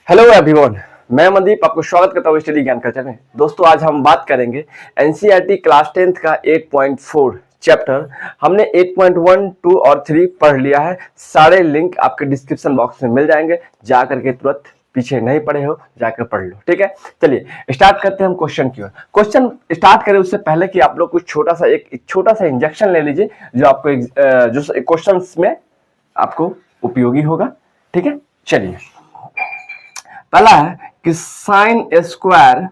Hello everyone, मैं मनदीप आपको स्वागत करता हूँ स्टडी ज्ञान कल्चर में। दोस्तों, आज हम बात करेंगे एनसीईआरटी क्लास 10th का 8.4 चैप्टर। हमने 8.1, 2 और 3 पढ़ लिया है। सारे लिंक आपके डिस्क्रिप्शन बॉक्स में मिल जाएंगे, जाकर के तुरंत पीछे नहीं पढ़े हो जाकर पढ़ लो। ठीक है, चलिए स्टार्ट करते हैं हम क्वेश्चन की ओर। क्वेश्चन स्टार्ट करें उससे पहले कि आप लोग कुछ छोटा सा इंजेक्शन ले लीजिए जो आपको जो क्वेश्चन में आपको उपयोगी होगा। ठीक है, चलिए पहला है कि साइन स्क्वायर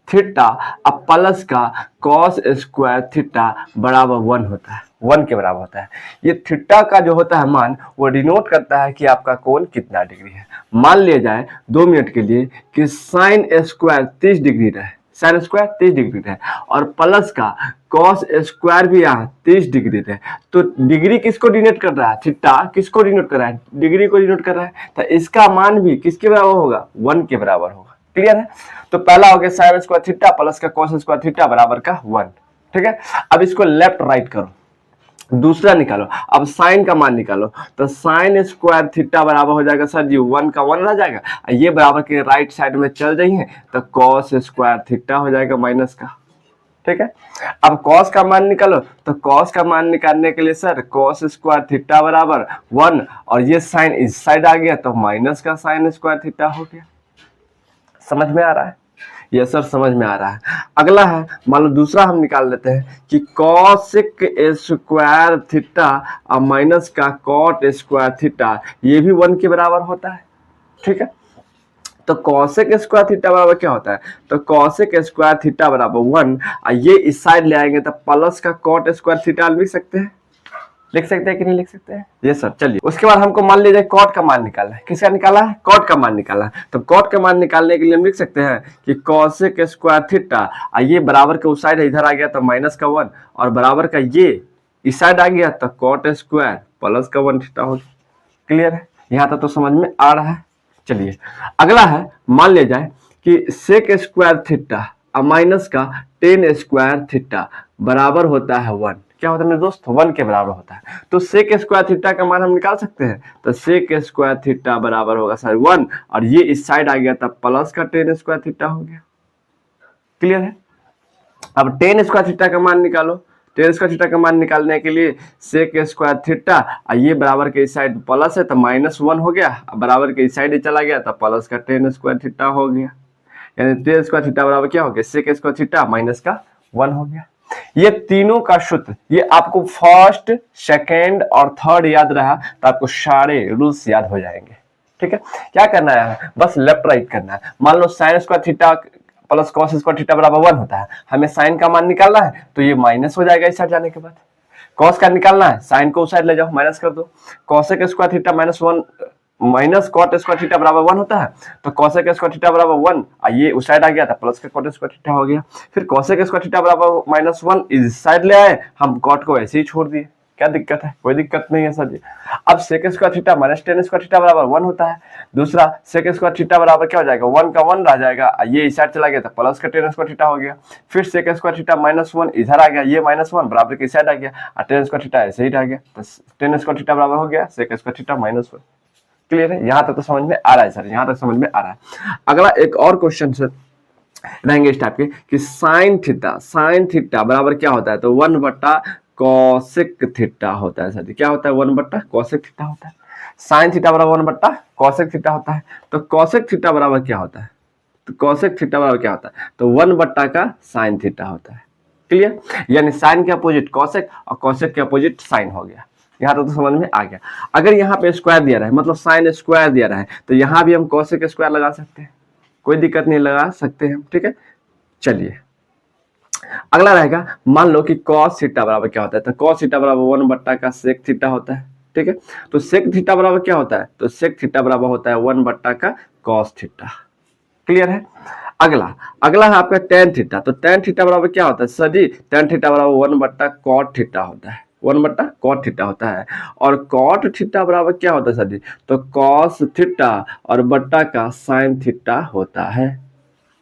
थीटा अब प्लस का कॉस स्क्वायर थीटा बराबर 1 होता है, 1 के बराबर होता है। ये थीटा का जो होता है मान वो डिनोट करता है कि आपका कोण कितना डिग्री है। मान लिया जाए 2 मिनट के लिए कि साइन स्क्वायर 30 डिग्री रहे, साइन स्क्वायर 30 डिग्री रहे और प्लस का कॉस स्क्वायर भी यहाँ 30 डिग्री रहे, तो डिग्री किसको डिनोट कर रहा है? थीटा किसको डिनोट कर रहा है? डिग्री को डिनोट कर रहा है, तो इसका मान भी किसके बराबर होगा? 1 के बराबर होगा। क्लियर है? तो पहला हो गया साइन स्क्वायर थीटा प्लस का कॉस स्क्वायर थीटा बराबर का 1। ठीक है, अब इसको लेफ्ट राइट करो, दूसरा निकालो। अब साइन का मान निकालो, तो साइन स्क्वायर थीटा बराबर हो जाएगा सर जी 1 का 1 रह जाएगा, ये बराबर के राइट साइड में चल जाइए तो कॉस स्क्वायर थीटा हो जाएगा माइनस का। ठीक है, अब कॉस का मान निकालो, तो कॉस का मान निकालने के लिए सर कॉस स्क्वायर थीटा बराबर 1 और ये साइन इस साइड आ गया तो माइनस का साइन स्क्वायर थीटा हो गया। समझ में आ रहा है? ये सर समझ में आ रहा है। अगला है, मान लो दूसरा हम निकाल लेते हैं कि कॉसेक स्क्वायर थीटा और माइनस का कॉट स्क्वायर थीटा, ये भी 1 के बराबर होता है। ठीक है, तो कॉसेक स्क्वायर थीटा बराबर क्या होता है? तो कॉसेक स्क्वायर थीटा बराबर 1 और ये इस साइड ले आएंगे तो प्लस का कॉट स्क्वायर थीटा लिख सकते हैं। लिख सकते हैं कि नहीं लिख सकते हैं? ये सर चलिए उसके बाद हमको मान लीजिए कॉट का मान निकालना है। किसका निकाला है? कॉट का मान निकालना है। तो कॉट का मान निकालने के लिए हम लिख सकते हैं कि कॉसेक स्क्वायर थीटा, ये बराबर के उस साइड इधर आ गया तो माइनस का 1 और बराबर का ये इस साइड आ गया तो कॉट स्क्वायर प्लस का 1 थीटा हो गया। क्लियर है? यहाँ तक तो समझ में आ रहा है। चलिए अगला है, मान लिया जाए कि सेक स्क्वायर थीटा और माइनस का टेन स्क्वायर थीटा बराबर होता है 1। क्या होता है मेरे दोस्त? 1 के बराबर होता है। तो सेक स्क्वायर थीटा का मान हम निकाल सकते हैं, तो सेक स्क्वायर थीटा बराबर होगा सर 1 और ये इस साइड आ गया तब प्लस का टेन स्क्वायर थीटा हो गया। क्लियर है? अब टेन स्क्वायर थीटा का मान निकालो। टेन स्क्वायर थीटा का मान निकालने के लिए सेक स्क्वायर थीटा और ये बराबर के इस साइड प्लस है तो -1 हो गया, बराबर के इस साइड चला गया तो प्लस का टेन स्क्वायर थीटा हो गया। यानी टेन स्क्वायर थीटा बराबर क्या हो गया? सेक स्क्वायर थीटा माइनस का 1 हो गया। ये तीनों का सूत्र, ये आपको फर्स्ट, सेकेंड और थर्ड याद रहा तो आपको सारे रूल्स याद हो जाएंगे। ठीक है, क्या करना है? बस लेफ्ट राइट करना है। मान लो sine square theta plus cos square theta बराबर 1 होता है, हमें साइन का मान निकालना है तो ये माइनस हो जाएगा इस साइड जाने के बाद। कॉस का निकालना है, साइन को उस साइड ले जाओ, माइनस कर दो। Cosec square theta -1 minus cot square theta बराबर 1 होता है, तो कॉसेक स्क्वायर थीटा बराबर 1 ये उस साइड आ गया था प्लस का कॉट स्क्वायर थीटा हो गया। फिर कॉसेक स्क्वायर थीटा बराबर -1 इस साइड ले आए, हम कॉट को ऐसे ही छोड़ दिए। क्या दिक्कत है? कोई दिक्कत नहीं है सर जी। अब sec square theta minus tan square theta बराबर 1 होता है। दूसरा सेक स्क्वायर थीटा बराबर क्या हो जाएगा? 1 का 1 रह जाएगा, ये इस साइड चला गया तो प्लस का टेन स्क्वायर थीटा हो गया। फिर सेक स्क्वायर थीटा -1 इधर आ गया, ये -1 बराबर के इस साइड आ गया और टेन स्क्वायर थीटा ऐसे ही रह गया, तो टेन स्क्वायर थीटा बराबर हो गया सेक स्क्वायर थीटा -1। क्लियर है? यहां तक तो समझ में आ रहा है सर, यहां तक समझ में आ रहा है। अगला एक और क्वेश्चन सर रहेंगे इस टाइप के कि साइन थीटा बराबर क्या होता है? तो 1 बट्टा कॉसेक थीटा होता है सर जी। क्या होता है? 1 बट्टा कॉसेक थीटा होता है। साइन थीटा बराबर 1 बट्टा कॉसेक थीटा होता है। तो कॉसेक थीटा बराबर क्या होता है? तो कॉसेक थीटा बराबर क्या होता है? तो 1 बट्टा का साइन थीटा होता है। क्लियर? यानी साइन के अपोजिट कॉसेक और कॉसेक के अपोजिट साइन हो गया। यहाँ तो समझ में आ गया। अगर यहाँ पे स्क्वायर दिया रहा है, मतलब साइन स्क्वायर दिया रहा है, तो यहाँ भी हम कॉसेक स्क्वायर लगा सकते हैं, कोई दिक्कत नहीं, लगा सकते हैं। ठीक है, चलिए अगला रहेगा, मान लो कि cos थीटा बराबर क्या होता है? तो cos थीटा बराबर 1 बट्टा का सेक थीटा होता है। ठीक है, तो सेक थीटा बराबर क्या होता है? तो सेक थीटा बराबर होता है 1 बट्टा का cos थीटा। क्लियर है? अगला है आपका tan थीटा। तो tan थीटा बराबर क्या होता है सर जी? tan थीटा बराबर 1 बट्टा cot थीटा होता है, 1 बट्टा cot थीटा होता है। और cot थीटा बराबर क्या होता है सर जी? तो cos थीटा और बट्टा का sin थीटा होता है,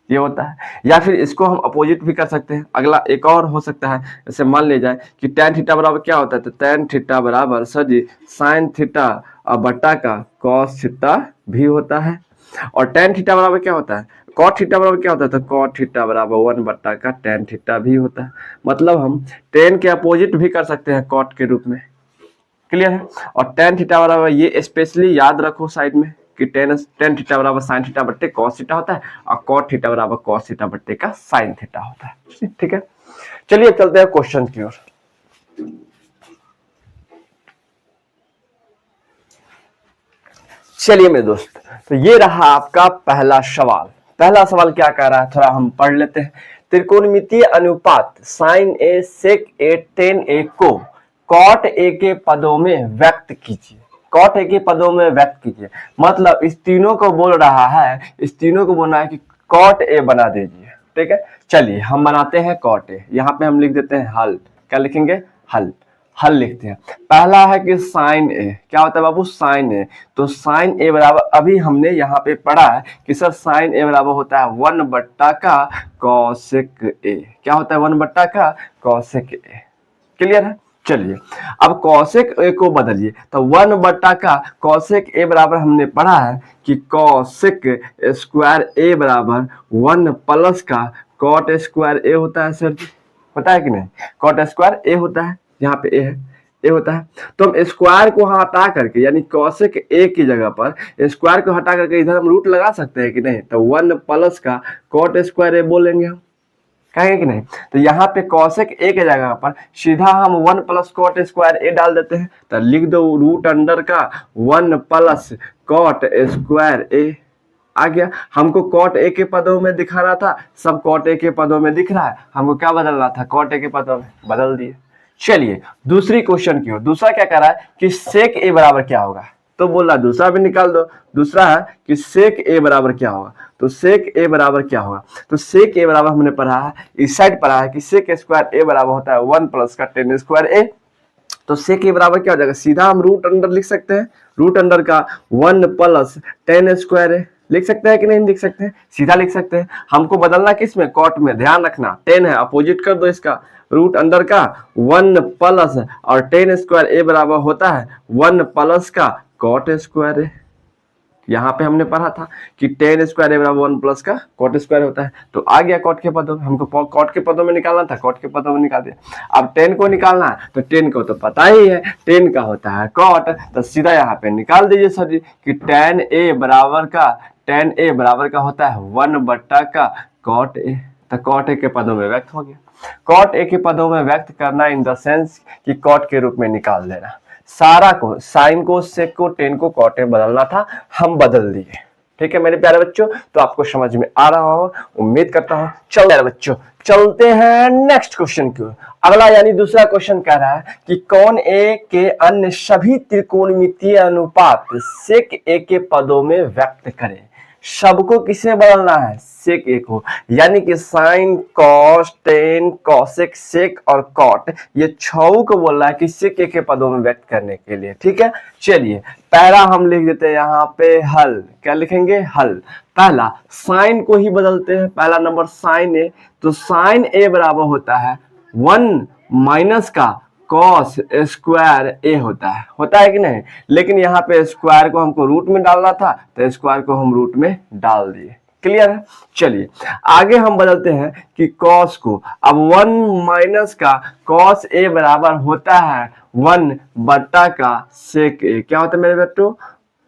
ये होता है। या फिर इसको हम अपोजिट भी कर सकते हैं। अगला एक और हो सकता है, जैसे मान ले जाए कि tan थीटा बराबर क्या होता है? तो tan थीटा बराबर सर जी sin थीटा और बट्टा का cos थीटा भी होता है। और टेन थीटा बराबर क्या होता है, कॉट थीटा बराबर क्या होता है, तो कॉट थीटा बराबर 1 बट्टा का टेन थीटा भी होता है। मतलब हम टेन के अपोजिट भी कर सकते हैं कॉट के रूप में, क्लियर है। और टेन थीटा बराबर, ये स्पेशली याद रखो साइड में कि टेन थीटा बराबर साइन थीटा बट्टे कॉस थीटा होता है और कॉट थीटा बराबर कॉस थीटा बट्टे का साइन थीटा होता है, ठीक है। चलिए चलते हैं क्वेश्चन की ओर। चलिए मेरे दोस्त, तो ये रहा आपका पहला सवाल। पहला सवाल क्या कह रहा है, थोड़ा हम पढ़ लेते हैं। त्रिकोणमितीय अनुपात साइन ए सेक ए टेन ए को कॉट ए के पदों में व्यक्त कीजिए। कॉट ए के पदों में व्यक्त कीजिए मतलब इस तीनों को बोल रहा है, इस तीनों को बोलना है कि कॉट ए बना दीजिए, ठीक है। चलिए हम बनाते हैं कॉट ए। यहाँ पे हम लिख देते हैं हल। क्या लिखेंगे, हल। हल लिखते हैं। पहला है कि साइन ए, क्या होता है बाबू, साइन ए। तो साइन ए बराबर, अभी हमने यहाँ पे पढ़ा है कि सर साइन ए बराबर होता है 1 बट्टा का कॉसेक ए। क्या होता है, 1 बट्टा का कॉसेक ए, क्लियर है। चलिए अब कॉसेक ए को बदलिए, तो 1 बट्टा का कॉसेक ए बराबर हमने पढ़ा है कि कॉसेक स्क्वायर ए बराबर 1 प्लस का कॉट स्क्वायर ए होता है। सर पता है कि नहीं, कॉट स्क्वायर ए होता है, यहाँ पे ए है, ए होता है। तो हम स्क्वायर को हटा करके, यानी कॉसेक ए की जगह पर स्क्वायर को हटा करके इधर हम रूट लगा सकते हैं कि नहीं, तो 1 प्लस का कॉट स्क्वायर ए बोलेंगे हम, कहेंगे कि नहीं। तो यहाँ पे कॉसेक ए के जगह पर सीधा हम 1 प्लस कॉट स्क्वायर ए डाल देते हैं, तो लिख दो रूट अंडर का 1 प्लस कॉट स्क्वायर ए। आ गया। हमको कॉट ए के पदों में दिखा रहा था, सब कॉट ए के पदों में दिख रहा है, हमको क्या बदलना था, कॉट ए के पदों में बदल दिए। चलिए दूसरी क्वेश्चन की ओर। दूसरा क्या कह रहा है कि सेक ए बराबर क्या होगा, तो बोल रहा दूसरा भी निकाल दो। दूसरा है कि सेक ए बराबर क्या होगा, तो सेक ए बराबर क्या होगा, तो सेक ए बराबर हमने पढ़ा है, इस साइड पढ़ा है कि सेक स्क्वायर ए बराबर होता है 1 प्लस का टेन स्क्वायर ए। तो सेक ए बराबर क्या हो जाएगा, सीधा हम रूट अंडर लिख सकते हैं, रूट अंडर का 1 प्लस टेन स्क्वायर ए लिख सकते हैं कि नहीं लिख सकते हैं, सीधा लिख सकते हैं। हमको बदलना किस में, कॉट में। ध्यान रखना 10 है, अपोजिट कर दो इसका, रूट अंडर का 1 प्लस और टेन स्क्वायर ए बराबर होता है 1 प्लस का कॉट स्क्वायर ए। यहाँ पे हमने पढ़ा था कि टेन स्क्वायर ए बराबर 1 प्लस का कॉट स्क्वायर होता है। तो आ गया कॉट के पदों में, हमको कॉट के पदों में निकालना था, कॉट के पदों में निकाल दिया। अब 10 को निकालना है, तो 10 को तो पता ही है 10 का होता है कॉट, तो सीधा यहाँ पे निकाल दीजिए सर जी कि टेन ए बराबर का होता है 1 बट्टा का कॉट ए। तो कॉट ए के पदों में व्यक्त हो गया। कॉट ए के पदों में व्यक्त करना इन द सेंस कि कॉट के रूप में निकाल देना। सारा को, साइन को, सेक को, टेन को कॉट में बदलना था, हम बदल दिए। ठीक है मेरे प्यारे बच्चों, तो आपको समझ में आ रहा हो, उम्मीद करता हूं। चलो प्यारे बच्चों, चलते हैं नेक्स्ट क्वेश्चन की ओर। अगला यानी दूसरा क्वेश्चन कह रहा है कि कौन ए के अन्य सभी त्रिकोणमितीय अनुपात सेक ए के पदों में व्यक्त करें। सबको किसमें बदलना है, सेक ए को, यानी कि साइन, कॉस, टेन, कॉसेक, सेक और कॉट, ये छह को बोल रहा है कि सेक ए के पदों में व्यक्त करने के लिए। ठीक है, चलिए पहला हम लिख देते हैं यहाँ पे हल। क्या लिखेंगे, हल। पहला साइन को ही बदलते हैं, पहला नंबर साइन ए, तो साइन ए बराबर होता है 1 माइनस का कॉस स्क्वायर ए होता है कि नहीं। लेकिन यहाँ पे स्क्वायर को हमको रूट में डालना था, तो स्क्वायर को हम रूट में डाल दिए। क्लियर है। चलिए आगे हम बदलते हैं कि कॉस को। अब 1 माइनस का कॉस ए बराबर होता है 1 बट्टा का सेक ए। क्या होता है मेरे बच्चों,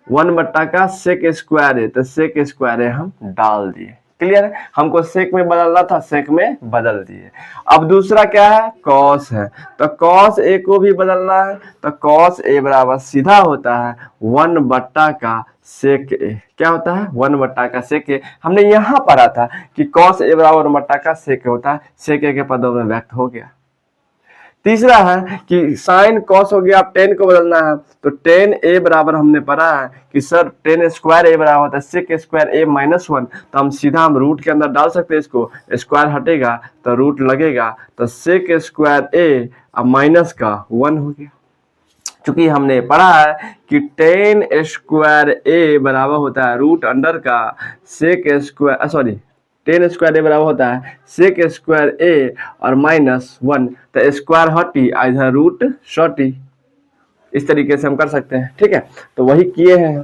1 बट्टा का सेक स्क्वायर ए, तो सेक स्क्वायर ए हम डाल दिए। क्लियर है, हमको सेक में बदलना था, सेक में बदल दिए। अब दूसरा क्या है, कॉस है, तो कॉस ए को भी बदलना है, तो कॉस ए बराबर सीधा होता है 1 बट्टा का सेक ए। क्या होता है, 1 बट्टा का सेक ए। हमने यहाँ पढ़ा था कि कॉस ए बराबर 1 बट्टा का सेक ए होता है, सेक ए के पदों में व्यक्त हो गया। तीसरा है कि साइन कॉस हो गया, अब टेन को बदलना है, तो टेन ए बराबर हमने पढ़ा है कि सर टेन स्क्वायर ए बराबर होता है सेक स्क्वायर ए माइनस 1, तो हम सीधा हम रूट के अंदर डाल सकते हैं इसको, स्क्वायर हटेगा तो रूट लगेगा, तो सेक स्क्वायर ए अब माइनस का 1 हो गया। चूंकि हमने पढ़ा है कि टेन स्क्वायर ए बराबर होता है रूट अंडर का sec square, sorry tan square A बराबर होता है सेक स्क्वायर ए और माइनस 1, तो स्क्वायर हटी इधर रूट शॉर्टी। इस तरीके से हम कर सकते हैं। ठीक है, तो वही किए हैं।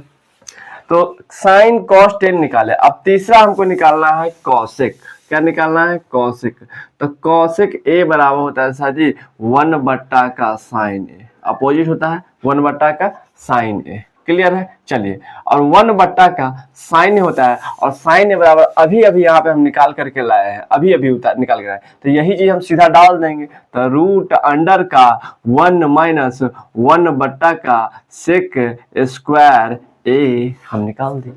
तो साइन कॉस टेन निकाले। अब तीसरा हमको निकालना है कॉसेक। क्या निकालना है? कॉसेक। तो कॉसेक ए बराबर होता है सर जी 1 का साइन ए, अपोजिट होता है 1 का साइन ए। क्लियर है? चलिए, और 1 का साइन होता है, और साइन ए बराबर अभी अभी यहाँ पे हम निकाल करके लाए हैं, अभी अभी निकाल के लाए, तो यही चीज हम सीधा डाल देंगे। तो रूट अंडर का 1 माइनस 1 का सेक स्क्वायर ए हम निकाल दिए।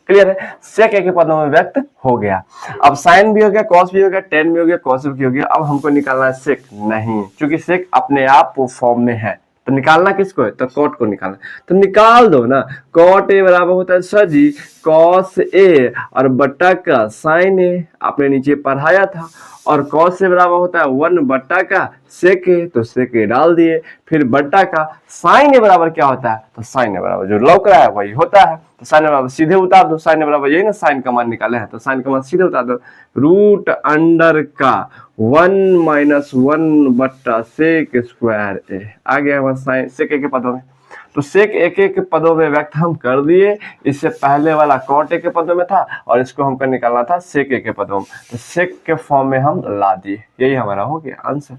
क्लियर है? सेक ए के पदों में व्यक्त हो गया। अब साइन भी हो गया, कॉस भी हो गया, टेन भी हो गया, कॉस भी हो गया। अब हमको निकालना है सेक। नहीं, क्योंकि सेक अपने आप वो फॉर्म में है, तो निकालना किसको है? तो कॉट को निकालना। तो निकाल दो ना। कॉट ए बराबर होता है सर जी कॉस ए और बट्टा का साइन ए, आपने नीचे पढ़ाया था। और कॉस से बराबर होता है 1 का सेक ए, तो सेक ए डाल दिए। फिर बट्टा का साइन ए बराबर क्या होता है? तो साइन ए बराबर जो लौक रहा है वही होता है। तो साइन ए बराबर सीधे उतार दो, साइन ए बराबर यही ना साइन का मान निकाले हैं, तो साइन का मान सीधे उतार दो। रूट अंडर का 1 माइनस 1 सेक स्क्वायर ए आ गया हमारा साइन सेक ए के पदों में। तो सेक एक एक पदों में व्यक्त हम कर दिए। इससे पहले वाला कॉट ए के पदों में था, और इसको हमको निकालना था सेक ए के पदों में, तो सेक के फॉर्म में हम ला दिए। यही हमारा हो गया आंसर।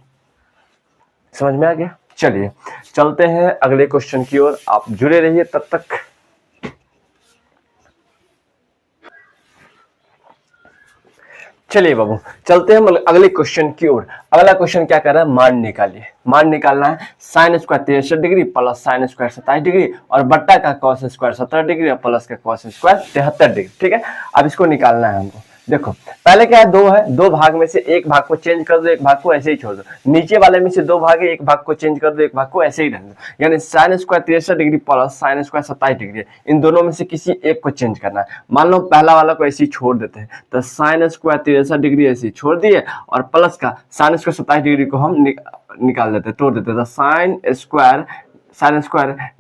समझ में आ गया? चलिए चलते हैं अगले क्वेश्चन की ओर, आप जुड़े रहिए तब तक। चलिए बाबू, चलते हैं अगले क्वेश्चन की ओर। अगला क्वेश्चन क्या कर रहा है? मान निकालिए। मान निकालना है sign square 63 degree plus sine square 27 degree और बट्टा का कॉस स्क्वायर 17 डिग्री और प्लस का कॉस स्क्वायर 73 डिग्री। ठीक है, अब इसको निकालना है हमको। देखो पहले क्या है, दो भाग में से एक भाग को चेंज कर दो, एक भाग को ऐसे ही छोड़ दो। नीचे वाले में से दो भाग है, एक भाग को चेंज कर दो, एक भाग को ऐसे ही रहने दो। यानी sine square 63 degree plus sine square 27 degree, इन दोनों में से किसी एक को चेंज करना है। मान लो पहला वाला को ऐसे ही छोड़ देते हैं, तो साइन स्क्वायर 63 डिग्री ऐसे ही छोड़ दिए, और प्लस का साइन स्क्वायर 27 डिग्री को हम निकाल देते, तोड़ देते। तो साइन स्क्वायर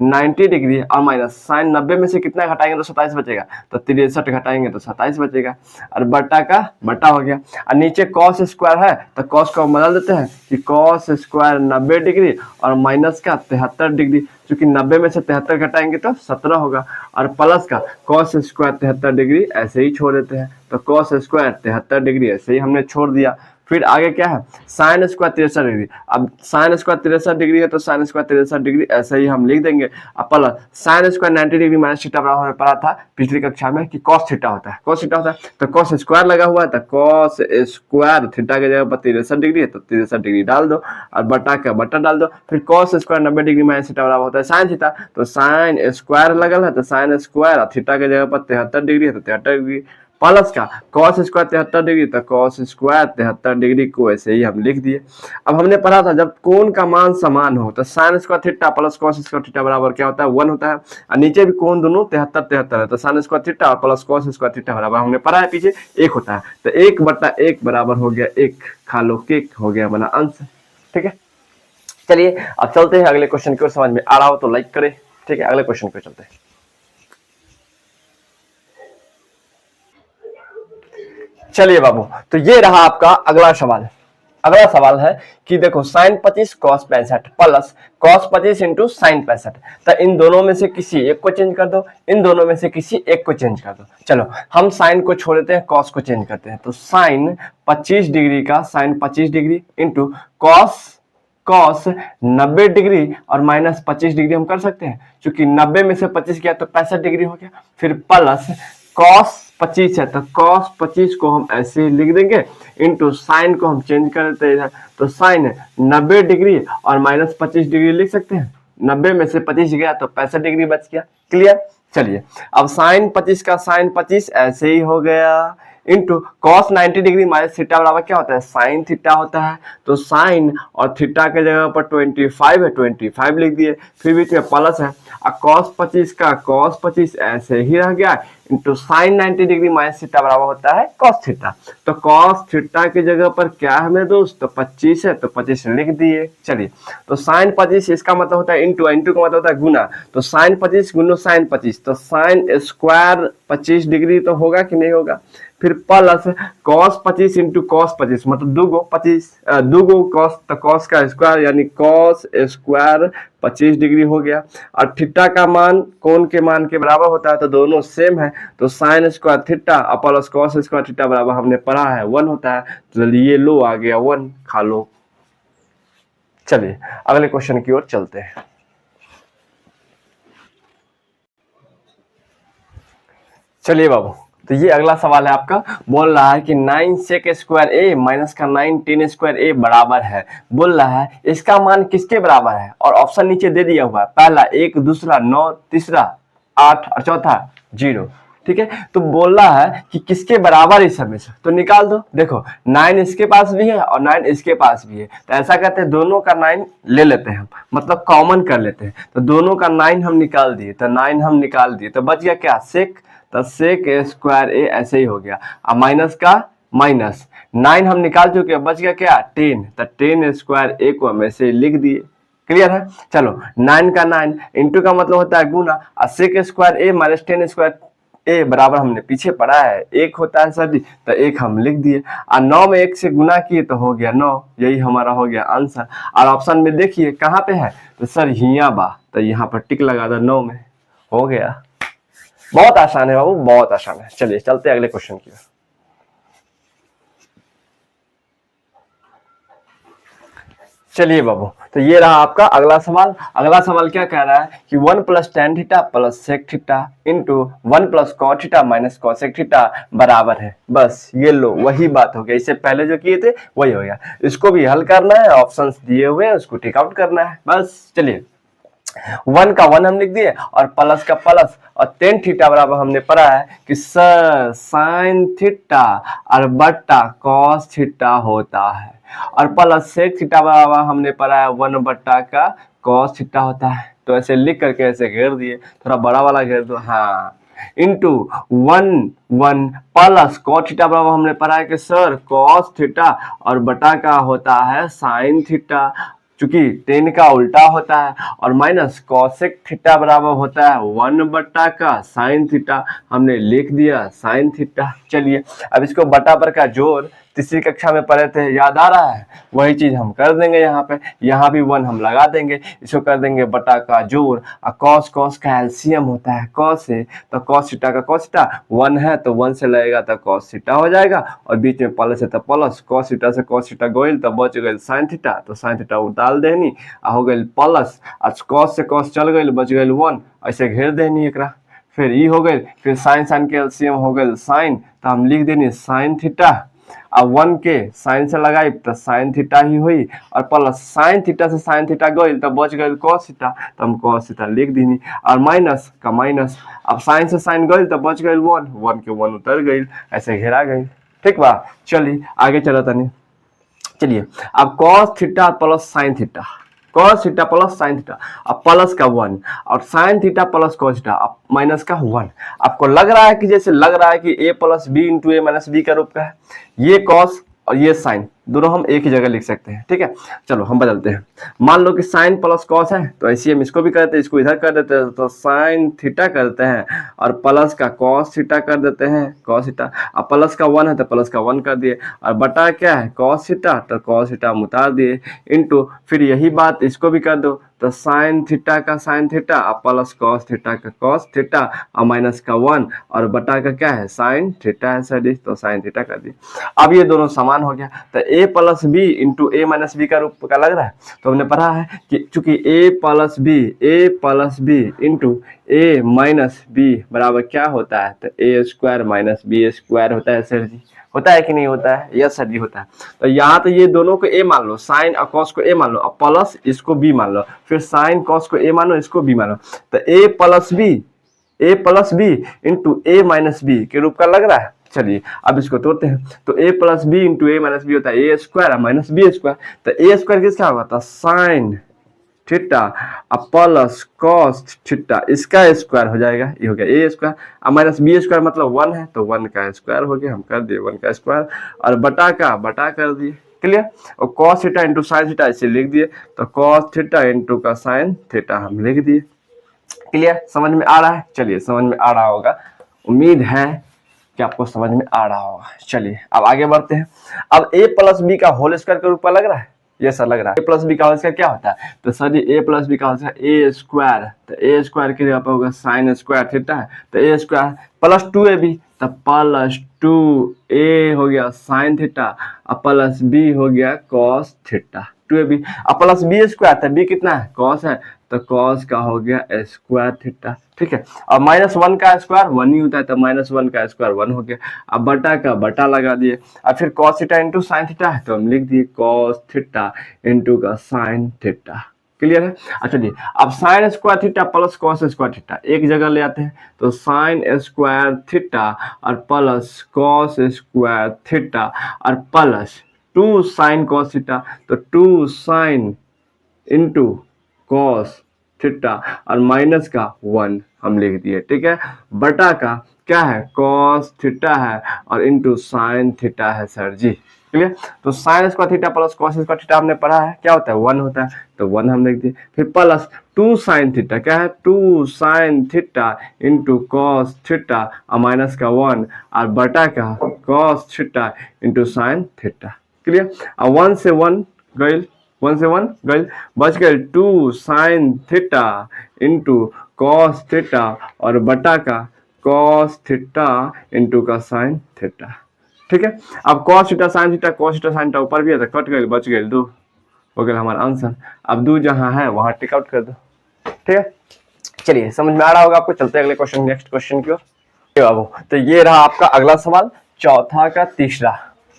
90 डिग्री और माइनस साइन 90 में से कितना घटाएंगे तो 27 बचेगा, तो 63 घटाएंगे तो 27 बचेगा, और बट्टा का बट्टा हो गया। और नीचे कॉस स्क्वायर है, तो कॉस को बदल देते हैं कि कॉस स्क्वायर 90 डिग्री और माइनस का 73 डिग्री, क्योंकि 90 में से 73 घटाएंगे तो 17 होगा, और प्लस का कॉस स्क्वायर 73 डिग्री ऐसे ही छोड़ देते हैं। तो कॉस स्क्वायर 73 डिग्री ऐसे ही हमने छोड़ दिया। फिर आगे क्या है? Sign square 63 degree. अब साइन स्क्वायर 63 डिग्री है, तो साइन स्क्वायर 63 डिग्री ऐसे ही हम लिख देंगे। अब plus sine square 90 degree minus theta बराबर हमें पढ़ा था पिछली कक्षा में कि कॉस थीटा होता है। कॉस थीटा होता है तो कॉस स्क्वायर लगा हुआ है, तो कॉस स्क्वायर थीटा की जगह पर 63 डिग्री है, तो 63 डिग्री डाल दो और बटा का बटा डाल दो। फिर cos square 90 degree minus theta बराबर होता है साइन थीटा, तो साइन स्क्वायर लगल है, तो साइन स्क्वायर थीटा की जगह पर 73 डिग्री है, तो 73 डिग्री प्लस का कॉस स्क्वायर 73 डिग्री, तो कॉस स्क्वायर 73 डिग्री को ऐसे ही हम लिख दिए। अब हमने पढ़ा था जब कोण का मान समान हो तो sign square theta plus cos square theta बराबर क्या होता है? 1 होता है। और नीचे भी कोण दोनों 73 है, तो साइन स्क्वायर थीटा और प्लस कॉस स्क्वायर थीटा बराबर हमने पढ़ा है पीछे 1 होता है। तो 1/1 बराबर हो गया 1, खा लो केक, हो गया हमारा आंसर। ठीक है, चलिए अब चलते हैं अगले क्वेश्चन की ओर। समझ में आ रहा हो तो लाइक करें। ठीक है, अगले क्वेश्चन पे चलते हैं। चलिए बाबू, तो ये रहा आपका अगला सवाल। अगला सवाल है कि देखो sine 25 cos 65 plus cos 25 into sine 65, तो इन दोनों में से किसी एक को चेंज कर दो, इन दोनों में से किसी एक को चेंज कर दो। चलो हम साइन को छोड़ देते हैं, कॉस को चेंज करते हैं। तो साइन 25 डिग्री का sine 25 degree into cos 90 degree और माइनस 25 डिग्री हम कर सकते हैं, क्योंकि 90 में से 25 गया तो 65 डिग्री हो गया। फिर प्लस कॉस 25 है, तो कॉस 25 को हम ऐसे ही लिख देंगे, इंटू साइन को हम चेंज कर देते हैं, तो साइन 90 डिग्री और माइनस 25 डिग्री लिख सकते हैं। 90 में से 25 गया तो 65 डिग्री बच गया। क्लियर? चलिए अब साइन 25 का साइन 25 ऐसे ही हो गया, into cos 90 degree minus theta बराबर क्या होता है? साइन थीटा होता है। तो साइन और थीटा के जगह पर 25 है, 25 लिख दिए। फिर बीच में प्लस है, और कॉस 25 का कॉस 25 ऐसे ही रह गया, into sine 90 degree minus theta बराबर होता है कॉस थीटा। तो कॉस थीटा की जगह पर क्या है मेरे दोस्त? तो 25 है, तो 25 लिख दिए। चलिए तो साइन 25 इसका मतलब होता है इंटू, इंटू का मतलब होता है गुना, तो साइन 25 गुनो साइन 25, तो साइन स्क्वायर 25 डिग्री तो होगा कि नहीं होगा। फिर प्लस कॉस 25 इंटू कॉस 25 मतलब दूगो 25 दूगो कॉस, तो कॉस का स्क्वायर यानी कॉस स्क्वायर 25 डिग्री हो गया। और थीटा का मान कोण के मान के बराबर होता है, तो दोनों सेम है, तो sign square theta plus cos square theta बराबर हमने पढ़ा है 1 होता है, तो ये लो आ गया 1, खा लो। चलिए अगले क्वेश्चन की ओर चलते हैं। चलिए बाबू, तो ये अगला सवाल है आपका, बोल रहा है कि 9 सेक स्क्वायर ए माइनस का 9 टेन स्क्वायर ए बराबर है। बोल रहा है इसका मान किसके बराबर है, और ऑप्शन नीचे दे दिया हुआ है, पहला 1, दूसरा 9, तीसरा 8 और चौथा 0। ठीक है, तो बोल रहा है कि किसके बराबर इस समय से, तो निकाल दो। देखो 9 इसके पास भी है और 9 इसके पास भी है, तो ऐसा करते हैं दोनों का 9 ले लेते हैं हम, मतलब कॉमन कर लेते हैं। तो दोनों का 9 हम निकाल दिए, तो 9 हम निकाल दिए, तो बच गया क्या, सेक, तो सेक स्क्वायर ए ऐसे ही हो गया। अब माइनस का माइनस 9 हम निकाल चुके, बच गया क्या 10, तो 10 स्क्वायर ए को हम ऐसे लिख दिए। क्लियर है। चलो 9 का 9 इंटू का मतलब होता है गुना, और sec square A minus 10 square A बराबर हमने पीछे पढ़ा है 1 होता है सर जी, तो 1 हम लिख दिए। और 9 में 1 से गुना किए तो हो गया 9, यही हमारा हो गया आंसर। और ऑप्शन में देखिए कहाँ पे है, तो सर हिया बा, तो यहाँ पर टिक लगा दो 9 में, हो गया। बहुत आसान है बाबू, बहुत आसान है। चलिए चलते अगले क्वेश्चन की ओर। चलिए बाबू, तो ये रहा आपका अगला सवाल। अगला सवाल क्या कह रहा है कि 1 plus tan theta plus sec theta into 1 plus cos theta minus cosec theta बराबर है। बस ये लो, वही बात हो गया, इससे पहले जो किए थे वही हो गया। इसको भी हल करना है, ऑप्शंस दिए हुए हैं उसको टिक आउट करना है बस। चलिए 1 का 1 हम लिख दिए और प्लस का प्लस, और टेन थीटा बराबर हमने पढ़ा है कि सर साइन थीटा और बट्टा कॉस थीटा होता है, और प्लस सेक थीटा बराबर हमने पढ़ा है 1 बट्टा का कॉस थीटा होता है। तो ऐसे लिख करके ऐसे घेर दिए, थोड़ा बड़ा वाला घेर दो, हाँ, इंटू 1 प्लस कॉस थीटा बराबर हमने पढ़ा है कि सर कॉस थीटा और बटा का होता है साइन थीटा, चूंकि 10 का उल्टा होता है, और माइनस कॉसेक थीटा बराबर होता है 1 बट्टा का साइन थीटा, हमने लिख दिया साइन थीटा। चलिए अब इसको बटा पर का जोड़ तीसरी कक्षा में पढ़े थे, याद आ रहा है, वही चीज हम कर देंगे यहाँ पे, यहाँ भी 1 हम लगा देंगे, इसको कर देंगे बटा का जोड़। और कॉस कॉस का एलसीएम होता है कॉस से, तो कॉस थीटा का कॉस थीटा 1 है तो 1 से लगेगा तो कॉस थीटा हो जाएगा, और बीच में प्लस है तो प्लस, कॉस थीटा से कॉस थीटा गोइल तो बच गई साइन थीटा, तो साइन थीटा उतार देनी, हो गई प्लस, आज कॉस से कॉस चल गई, बच गई 1, ऐसे घेर देनी एकरा। फिर ई हो गई, फिर साइन साइन के एलसीएम हो गई साइन, तो हम लिख देनी साइन थीटा, अब 1 के साइन से लगाई तो साइन थीटा ही हुई, और प्लस साइन थीटा से साइन थीटा गई तो बच गई कॉस थीटा, तो हम कॉस थीटा लिख दीनी, और माइनस का माइनस, अब साइन से साइन गई तो बच गई 1 के 1 उतर गई, ऐसे घेरा गई। ठीक बा, चलिए आगे चलो तनी। चलिए अब cos theta plus sine theta, cos theta plus sine theta, अब प्लस का 1, और sign theta plus cos theta, अब माइनस का 1। आपको लग रहा है कि जैसे लग रहा है कि a plus B into A minus B का रूप का है, ये कॉस और ये साइन दोनों हम एक ही जगह लिख सकते हैं। ठीक है, चलो हम बदलते हैं। मान लो कि साइन प्लस कॉस है, तो ऐसे हम इसको भी करते हैं, इसको इधर कर देते हैं, तो साइन थीटा करते हैं, और प्लस का कॉस थीटा कर देते हैं, कॉस थीटा, अब प्लस का 1 है तो प्लस का 1 कर दिए, और बटा क्या है कॉस थीटा, तो कॉस थीटा हम उतार दिए, इंटू फिर यही बात इसको भी कर दो, तो साइन थीटा का sign theta, plus cos theta का कॉस थीटा, और माइनस का 1, और बटा का क्या है साइन थीटा है सर, तो साइन थीटा कर दिए। अब ये दोनों समान हो गया, तो a plus B into A minus B का रूप का लग रहा है, तो हमने पढ़ा है कि चूंकि a plus B into A minus B बराबर क्या होता है, तो A square minus B square होता है सर जी, होता है कि नहीं होता है, यस सर जी होता है। तो यहाँ तो ये दोनों को a मान लो, साइन और कॉस को a मान लो, और प्लस इसको b मान लो, फिर साइन कॉस को a मान लो, इसको b मान लो, तो a plus B into A minus B के रूप का लग रहा है। चलिए अब इसको तोड़ते हैं, तो a plus B into A minus B होता है A square minus B square, तो ए स्क्वायर किसका होगा, तो sine theta plus cos theta, इसका स्क्वायर हो जाएगा, ये हो गया ए स्क्वायर, अब माइनस बी स्क्वायर मतलब 1 है, तो 1 का स्क्वायर हो गया, हम कर दिए 1 का स्क्वायर, और बटा का बटा कर दिए। क्लियर, और cos theta into sine theta इसे लिख दिए, तो कॉस थीटा इंटू का साइन थीटा हम लिख दिए। क्लियर, समझ में आ रहा है, चलिए समझ में आ रहा होगा, उम्मीद है कि आपको समझ में आ रहा होगा। चलिए अब आगे बढ़ते हैं। अब a प्लस बी का होल स्क्वायर के रूप में लग रहा है, ये सर लग रहा है। ए प्लस बी का होल स्क्वायर क्या होता है? तो सर जी ए प्लस बी का होल स्क्वायर ए स्क्वायर, तो ए स्क्वायर की जगह पर होगा साइन स्क्वायर थीटा है, तो ए स्क्वायर प्लस 2ab, तो प्लस 2a हो गया साइन थीटा और प्लस b हो गया कॉस थीटा 2ab, और प्लस बी स्क्वायर, तो b कितना है? कॉस है, तो कॉस का हो गया स्क्वायर थीटा, ठीक है। और -1 का स्क्वायर 1 ही होता है, तो -1 का स्क्वायर 1 हो गया। अब बटा का बटा लगा दिए, और फिर cos theta into sine theta है, तो हम लिख दिए cos थीटा इंटू का साइन थीटा। क्लियर है? अच्छा जी, अब sign square theta plus cos square theta एक जगह ले आते हैं, तो साइन स्क्वायर थीटा और प्लस कॉस स्क्वायर थीटा और प्लस 2 साइन कॉस थीटा, तो 2 साइन इंटू कॉस थीटा और माइनस का 1 हम लिख दिए, ठीक है। बटा का क्या है? कॉस थीटा है और इंटू साइन थीटा है सर जी। क्लियर? तो sign square theta plus cos square theta हमने पढ़ा है, क्या होता है? 1 होता है, तो 1 हम लिख दिए। फिर प्लस 2 साइन थीटा, क्या है? 2 sine theta into cos theta और माइनस का 1 और बटा का cos theta into sine theta. Clear? और 1 से 1 गई, 1 से 1 गई, बच गए 2 sine theta into cos theta और बटा का कॉस थीटा इंटू का साइन थीटा, ठीक है। अब cos theta sine theta, cos theta sine theta ऊपर भी है, तो कट गए, बच गए 2, हो गया हमारा आंसर। अब 2 जहां है वहां टिक आउट कर दो, ठीक है। चलिए, समझ में आ रहा होगा आपको। चलते हैं अगले क्वेश्चन, नेक्स्ट क्वेश्चन की ओर। बाबू, तो ये रहा आपका अगला सवाल, चौथा का तीसरा।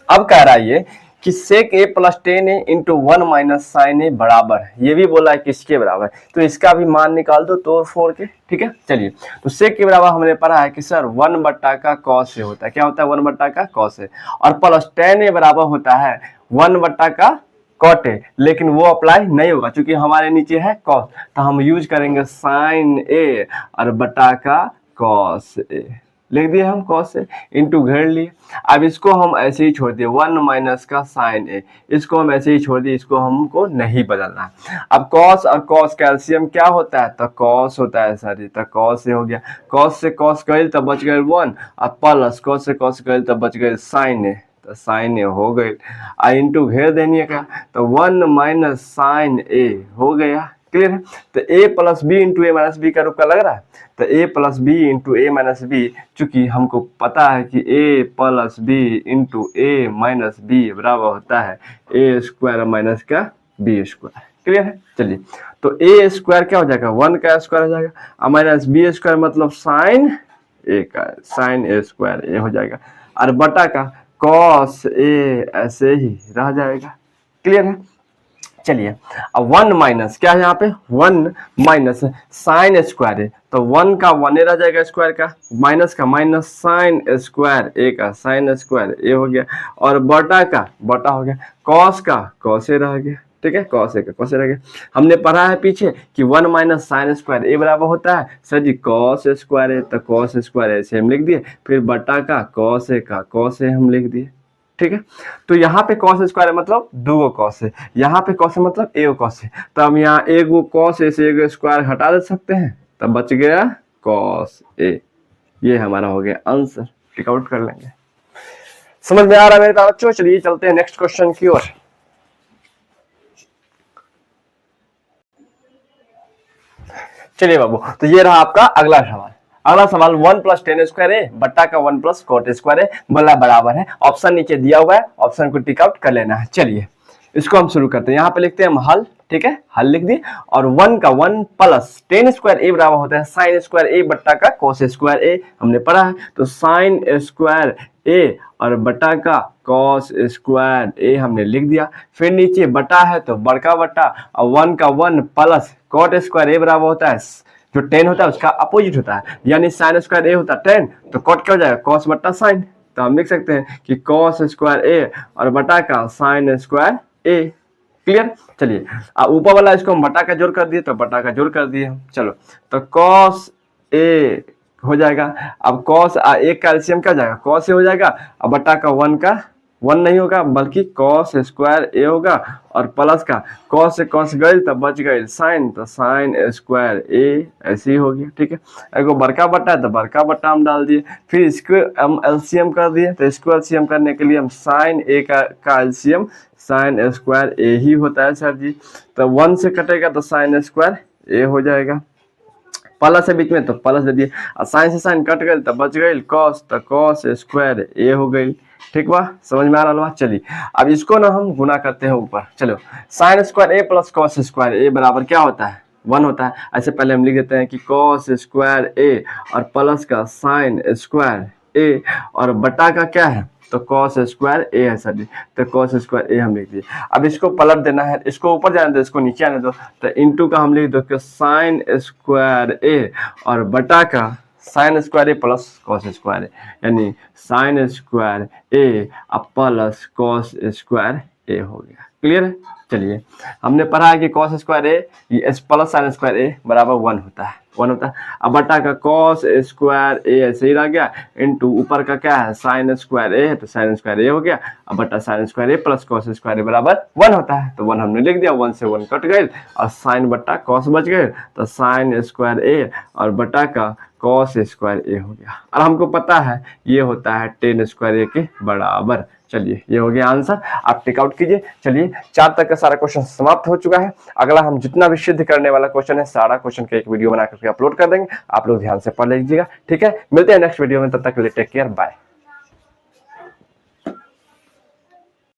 अब कह रहा है ये कि सेक ए प्लस 10 ए इंटू 1 माइनस साइन ए बराबर है, ये भी बोला है किसके बराबर, तो इसका भी मान निकाल दो तोड़ फोड़ के, ठीक है। चलिए, तो सेक के बराबर हमने पढ़ा है कि सर 1 बट्टा का कॉस ए होता है, क्या होता है? 1 बट्टा का कॉस ए, और प्लस 10 ए बराबर होता है 1 बट्टा का कॉट ए, लेकिन वो अप्लाई नहीं होगा क्योंकि हमारे नीचे है कॉस, तो हम यूज करेंगे साइन ए और बटा का कॉस ए, लिख दिए हम कॉस ए इंटू घेर लिए। अब इसको हम ऐसे ही छोड़ दिए 1 माइनस का साइन ए, इसको हम ऐसे ही छोड़ दिए, इसको हमको नहीं बदलना है। अब कॉस और कॉस कैल्शियम क्या होता है? तो कॉस होता है सर, तो कॉस ए हो गया, कॉस से कॉस गए तो बच गए 1, और प्लस कॉस से कॉस गए तो बच गए साइन ए, तो साइन ए हो गई, आ इंटू घेर देने का, तो 1 माइनस साइन ए हो गया। क्लियर है? तो ए plus B into A minus B का रूप का लग रहा है, तो ए plus B into A minus B, चूंकि हमको पता है कि ए plus B into A minus B बराबर होता है ए स्क्वायर माइनस का बी स्क्वायर। क्लियर है? चलिए, तो ए स्क्वायर क्या हो जाएगा? 1 का स्क्वायर हो जाएगा, और माइनस बी स्क्वायर मतलब साइन ए का, साइन ए स्क्वायर ए हो जाएगा, और बटा का कॉस ए ऐसे ही रह जाएगा। क्लियर है? चलिए, अब 1 माइनस क्या है यहाँ पे? 1 माइनस साइन स्क्वायर है, तो 1 का 1 रह जाएगा स्क्वायर का, माइनस का माइनस साइन स्क्वायर ए का साइन स्क्वायर ए हो गया, और बटा का बटा हो गया, कॉस का कॉस ए रह गया, ठीक है, कॉस ए का कॉस ए रह गया। हमने पढ़ा है पीछे कि 1 माइनस साइन स्क्वायर ए बराबर होता है सर जी कॉस स्क्वायर ए, तो कॉस स्क्वायर ए से हम लिख दिए, फिर बटा का कॉस ए का कॉस ए हम लिख दिए, ठीक है। तो यहाँ पे कॉस स्क्वायर मतलब 2 कॉस है, यहाँ पे कॉस मतलब एक कॉस है, तो हम यहाँ एक कॉस ए से एक स्क्वायर हटा दे सकते हैं, तब बच गया कॉस ए। ये हमारा हो गया आंसर, टिक आउट कर लेंगे। समझ में आ रहा है मेरे बच्चों? चलिए चलते हैं नेक्स्ट क्वेश्चन की ओर। चलिए बाबू, तो ये रहा आपका अगला सवाल। अगला सवाल 1 प्लस 10 स्क्वायर है बट्टा का 1 प्लस कॉट स्क्वायर है, बोला बराबर है। ऑप्शन नीचे दिया हुआ है, ऑप्शन को टिक आउट कर लेना है। चलिए इसको हम शुरू करते हैं, यहाँ पे लिखते हैं हम हल, ठीक है, हल लिख दिए। और 1 का 1 प्लस 10 स्क्वायर ए बराबर होता है साइन स्क्वायर ए बट्टा का कोस स्क्वायर ए, हमने पढ़ा है। तो साइन स्क्वायर ए और बटा का कॉस स्क्वायर ए हमने लिख दिया। फिर नीचे बटा है तो बड़का बटा, और 1 का 1 प्लस कॉट स्क्वायर ए बराबर होता है जो 10 होता है उसका अपोजिट होता है, यानी साइन स्क्वायर ए होता है 10, तो कॉट क्या हो जाएगा? कॉस बट्टा साइन। तो हम लिख सकते हैं कि कॉस स्क्वायर ए और बटा का साइन स्क्वायर ए। क्लियर? चलिए अब ऊपर वाला इसको हम बटा का जोड़ कर दिए, तो बटा का जोड़ कर दिए हम। चलो तो कॉस ए हो जाएगा। अब कॉस एक का एलसीएम क्या हो जाएगा? कॉस ए हो जाएगा, अब बटा का 1 का 1 नहीं होगा बल्कि कॉस स्क्वायर ए होगा, और प्लस का कॉस से कॉस गई तब बच गई साइन, तो साइन स्क्वायर ए ऐसे ही हो गया। ठीक है, एगो बड़का बट्टा है तो बड़का बट्टा हम डाल दिए, फिर इसको हम एलसीएम कर दिए, तो इसको एलसीएम करने के लिए हम साइन ए का एलसीएम साइन स्क्वायर ए ही होता है सर जी, तो 1 से कटेगा तो साइन स्क्वायर ए हो जाएगा, प्लस है बीच में तो प्लस दे दिए, और साइन से साइन कट गई तो बच गई कॉस, तो कॉस स्क्वायर ए हो गई। ठीक बा, समझ में आ रहा बा। चलिए अब इसको ना हम गुना करते हैं ऊपर। चलो, sine square A plus cos square A बराबर क्या होता है, 1 होता है। ऐसे पहले हम लिख देते हैं कि कॉस स्क्वायर ए और प्लस का साइन स्क्वायर ए और बटा का क्या है, तो कॉस स्क्वायर ए है सर जी, तो कॉस स्क्वायर ए हम लिख दिए। अब इसको पलट देना है, इसको ऊपर जाने दो, इसको नीचे आने दो, तो इनटू का हम लिख दो कि साइन स्क्वायर ए और बटा का साइन स्क्वायर ए प्लस कॉस स्क्वायर ए, यानी साइन स्क्वायर ए प्लस कॉस स्क्वायर ए हो गया। क्लियर है। चलिए, हमने पढ़ा है कि cos square A plus sine square A बराबर 1 होता है, 1 होता है। अब बटा का कॉस स्क्वायर ए ऐसे ही रह गया, इनटू ऊपर का क्या है साइन स्क्वायर ए है, तो साइन स्क्वायर ए हो गया। अब बटा sine square A plus cos square A बराबर 1 होता है, तो 1 हमने लिख दिया, 1 से 1 कट गए और साइन बटा कॉस बच गए, तो साइन स्क्वायर ए और बटा का कॉस स्क्वायर ए हो गया। और हमको पता है ये होता है टेन स्क्वायर ए के बराबर। चलिए, ये हो गया आंसर, आप टेक आउट कीजिए। चलिए, 4 तक का सारा क्वेश्चन समाप्त हो चुका है। अगला हम जितना भी सिद्ध करने वाला क्वेश्चन है सारा क्वेश्चन का एक वीडियो बना करके अपलोड कर देंगे, आप लोग ध्यान से पढ़ लीजिएगा। ठीक है, मिलते हैं नेक्स्ट वीडियो में, तब तक के लिए टेक केयर, बाय।